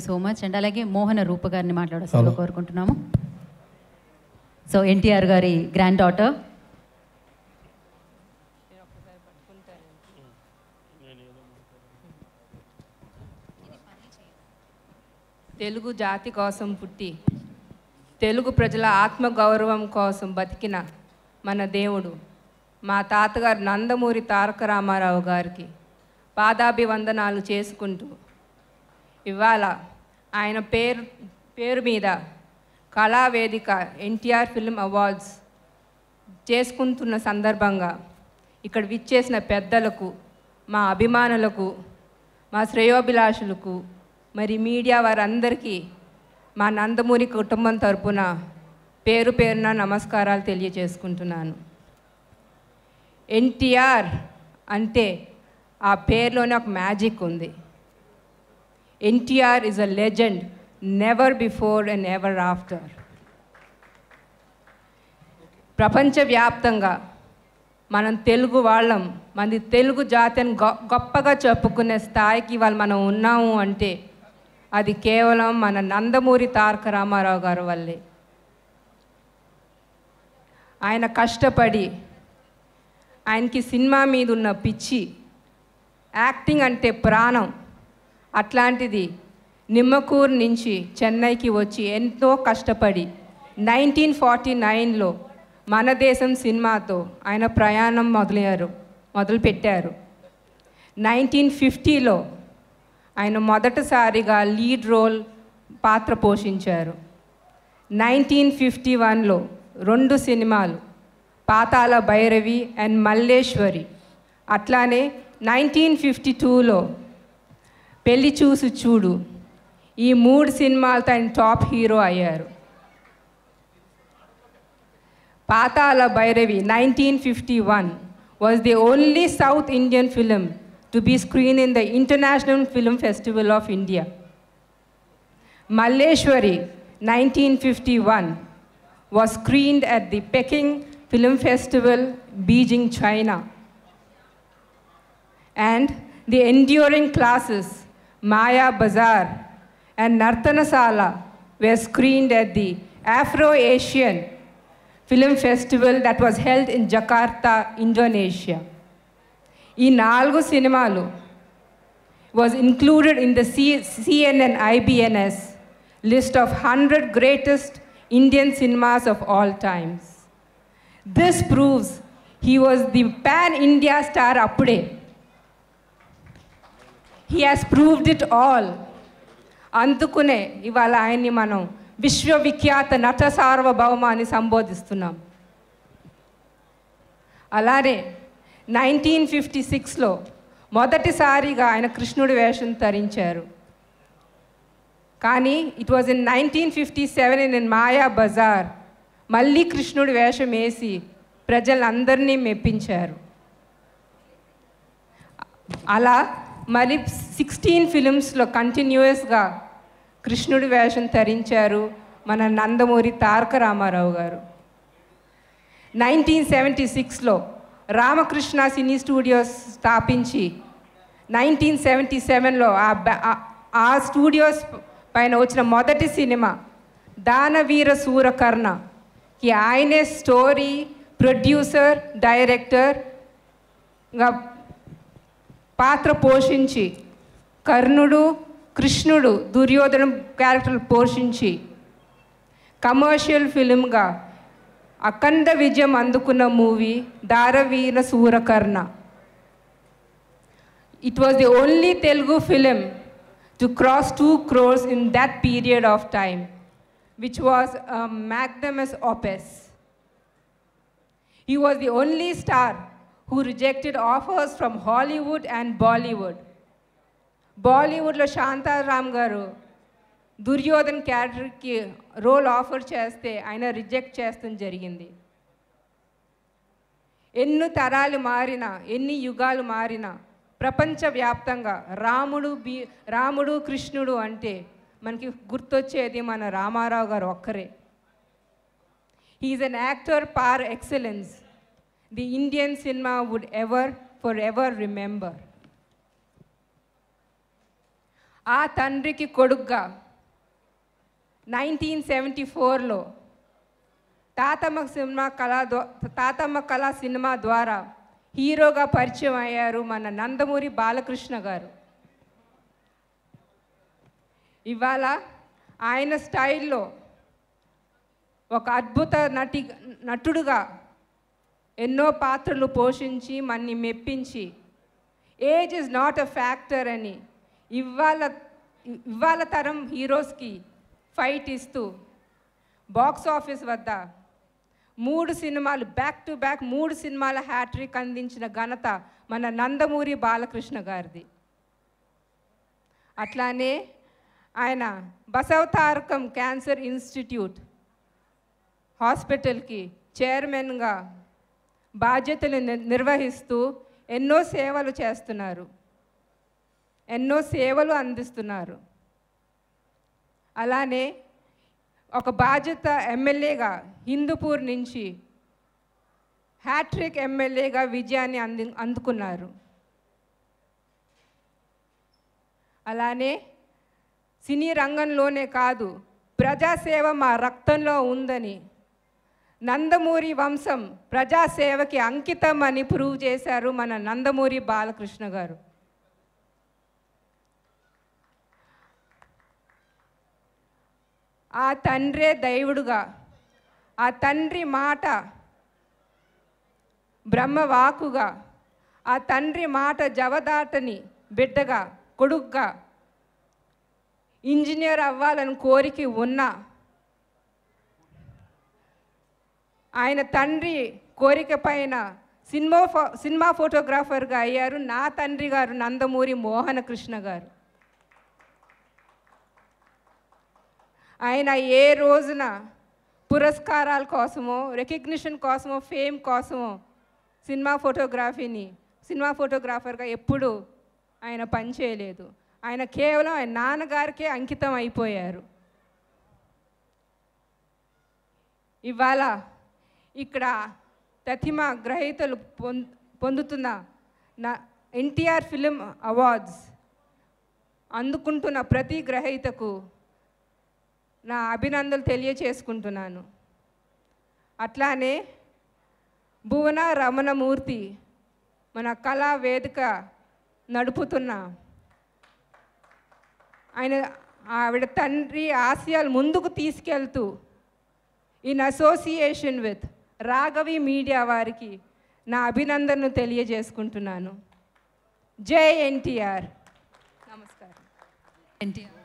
So much. And అలాగే మోహన రూప గారిని మాట్లాడాల్సిందిగా కోరుకుంటున్నాము. సో ఎన్టీఆర్ గారి గ్రాండ్ డాటర్. తెలుగు జాతి కోసం పుట్టి తెలుగు ప్రజల ఆత్మగౌరవం కోసం బతికిన మన దేవుడు మా తాతగారు నందమూరి తారక రామారావు గారికి పాదాభివందనాలు చేసుకుంటూ ఇవాళ ఆయన పేరు మీద కళావేదిక ఎన్టీఆర్ ఫిల్మ్ అవార్డ్స్ చేసుకుంటున్న సందర్భంగా ఇక్కడ విచ్చేసిన పెద్దలకు, మా అభిమానులకు, మా శ్రేయోభిలాషులకు, మరి మీడియా వారందరికీ మా నందమూరి కుటుంబం తరపున పేరు పేరున నమస్కారాలు తెలియజేసుకుంటున్నాను. ఎన్టీఆర్ అంటే ఆ పేరులోనే ఒక మ్యాజిక్ ఉంది. NTR is a legend, never before and ever after. ప్రపంచవ్యాప్తంగా మనం తెలుగు వాళ్ళం, మనది తెలుగు జాతిని గొప్పగా చెప్పుకునే స్థాయికి వాళ్ళు మనం ఉన్నాము అంటే అది కేవలం మన నందమూరి తారక రామారావు గారి వల్లే. ఆయన కష్టపడి, ఆయనకి సినిమా మీద ఉన్న పిచ్చి, యాక్టింగ్ అంటే ప్రాణం, అట్లాంటిది నిమ్మకూరు నుంచి చెన్నైకి వచ్చి ఎంతో కష్టపడి 1949లో మన దేశం సినిమాతో ఆయన ప్రయాణం మొదలుపెట్టారు. 1950లో ఆయన మొదటిసారిగా లీడ్ రోల్ పాత్ర పోషించారు. 1951లో 2 సినిమాలు, పాతాళ భైరవి అండ్ మల్లేశ్వరి. అట్లానే 1952లో పెళ్లి చూసి చూడు, ఈ 3 సినిమాలతో ఆయన టాప్ హీరో అయ్యారు. పాతాళ Bhairavi 1951 was the only South Indian film to be screened in the International Film Festival of India. Malleshwari 1951 was screened at the Peking Film Festival, Beijing, China. And the enduring classes Maya Bazaar and Nartanasala were screened at the Afro-Asian Film Festival that was held in Jakarta, Indonesia. ఈ 4 సినిమాలు was included in the CNN IBNS list of 100 greatest Indian cinemas of all times. This proves he was the pan-India star appude. He has proved it all. అందుకునే ఇవాళ ఆయన్ని మనం విశ్వవిఖ్యాత నట సార్వభౌమ అని సంబోధిస్తున్నాం. అలానే 1956లో మొదటిసారిగా ఆయన కృష్ణుడి వేషం ధరించారు. కానీ ఇట్ వాజ్ ఇన్ 1957 ఇన్ మాయా బజార్ మళ్ళీ కృష్ణుడి వేషం వేసి ప్రజలందరినీ మెప్పించారు. అలా మరి 16 ఫిలిమ్స్లో కంటిన్యూస్గా కృష్ణుడి వేషం ధరించారు మన నందమూరి తారక రామారావు గారు. 1976లో రామకృష్ణ సినీ స్టూడియోస్ స్థాపించి 1977లో ఆ స్టూడియోస్ పైన వచ్చిన మొదటి సినిమా దానవీర సూరకర్ణకి ఆయనే స్టోరీ, ప్రొడ్యూసర్, డైరెక్టర్గా పాత్ర పోషించి కర్ణుడు, కృష్ణుడు, దుర్యోధన క్యారెక్టర్లు పోషించి కమర్షియల్ ఫిలింగా అఖండ విజయం అందుకున్న movie Danaveera Soora Karna. It was the only Telugu film to cross 2 crores in that period of time, which was a magnanimous opus. He was the only star who rejected offers from Hollywood and Bollywood. బాలీవుడ్లో శాంతారామ్ గారు దుర్యోధన్ క్యారెక్టర్కి role offer చేస్తే ఆయన reject చేస్తడం జరిగింది. ఎన్ని తరాలు మారినా, ఎన్ని యుగాలు మారినా ప్రపంచవ్యాప్తంగా రాముడు కృష్ణుడు అంటే మనకి గుర్తొచ్చేది మన రామారావు గారు ఒక్కరే. He's an actor par excellence the Indian cinema would for ever remember. ఆ తండ్రికి కొడుగ్గా 1974లో తాతమ్మ కళ సినిమా ద్వారా హీరోగా పరిచయం అయ్యారు మన నందమూరి బాలకృష్ణ గారు. ఇవాళ ఆయన స్టైల్లో ఒక అద్భుత నటుడుగా ఎన్నో పాత్రలు పోషించి మన్ని మెప్పించి age is not a factor అని ఇవాళ తరం హీరోస్కి ఫైట్ ఇస్తూ బాక్స్ ఆఫీస్ వద్ద 3 సినిమాలు బ్యాక్ టు బ్యాక్ 3 సినిమాల హ్యాట్రిక్ అందించిన ఘనత మన నందమూరి బాలకృష్ణ గారిది. అట్లానే ఆయన బసవతారకం క్యాన్సర్ ఇన్స్టిట్యూట్ హాస్పిటల్కి చైర్మన్గా బాధ్యతలు నిర్వహిస్తూ ఎన్నో సేవలు చేస్తున్నారు, ఎన్నో సేవలు అందిస్తున్నారు. అలానే ఒక బాధ్యత ఎమ్మెల్యేగా హిందూపూర్ నుంచి హ్యాట్రిక్ ఎమ్మెల్యేగా విజయాన్ని అందుకున్నారు. అలానే సినీ రంగంలోనే కాదు ప్రజాసేవ మా రక్తంలో ఉందని, నందమూరి వంశం ప్రజాసేవకి అంకితం అని ప్రూవ్ చేశారు మన నందమూరి బాలకృష్ణ గారు. ఆ తండ్రే దైవుడుగా, ఆ తండ్రి మాట బ్రహ్మవాకుగా, ఆ తండ్రి మాట జవదాటని బిడ్డగా, కొడుగ్గా, ఇంజనీర్ అవ్వాలని కోరిక ఉన్నా ఆయన తండ్రి కోరిక పైన సినిమా ఫోటోగ్రాఫర్గా అయ్యారు నా తండ్రి గారు నందమూరి మోహన కృష్ణ గారు. ఆయన ఏ రోజున పురస్కారాల కోసమో రికగ్నిషన్ కోసమో ఫేమ్ కోసమో సినిమా ఫోటోగ్రాఫర్గా ఎప్పుడూ ఆయన పనిచేయలేదు. ఆయన కేవలం ఆయన నాన్నగారికే అంకితం అయిపోయారు. ఇవాళ ఇక్కడ ప్రతిమ గ్రహీతలు పొందుతున్న ఎన్టీఆర్ ఫిలిం అవార్డ్స్ అందుకుంటున్న ప్రతి గ్రహీతకు నా అభినందనలు తెలియచేసుకుంటున్నాను. అట్లానే భువన రమణమూర్తి మన కళా వేదిక నడుపుతున్న ఆవిడ తండ్రి ఆశయాలు ముందుకు తీసుకెళ్తూ in association with Raghavi media వారికి నా అభినందనను తెలియజేసుకుంటున్నాను. జై ఎన్టీఆర్. నమస్కారం. ఎన్టీఆర్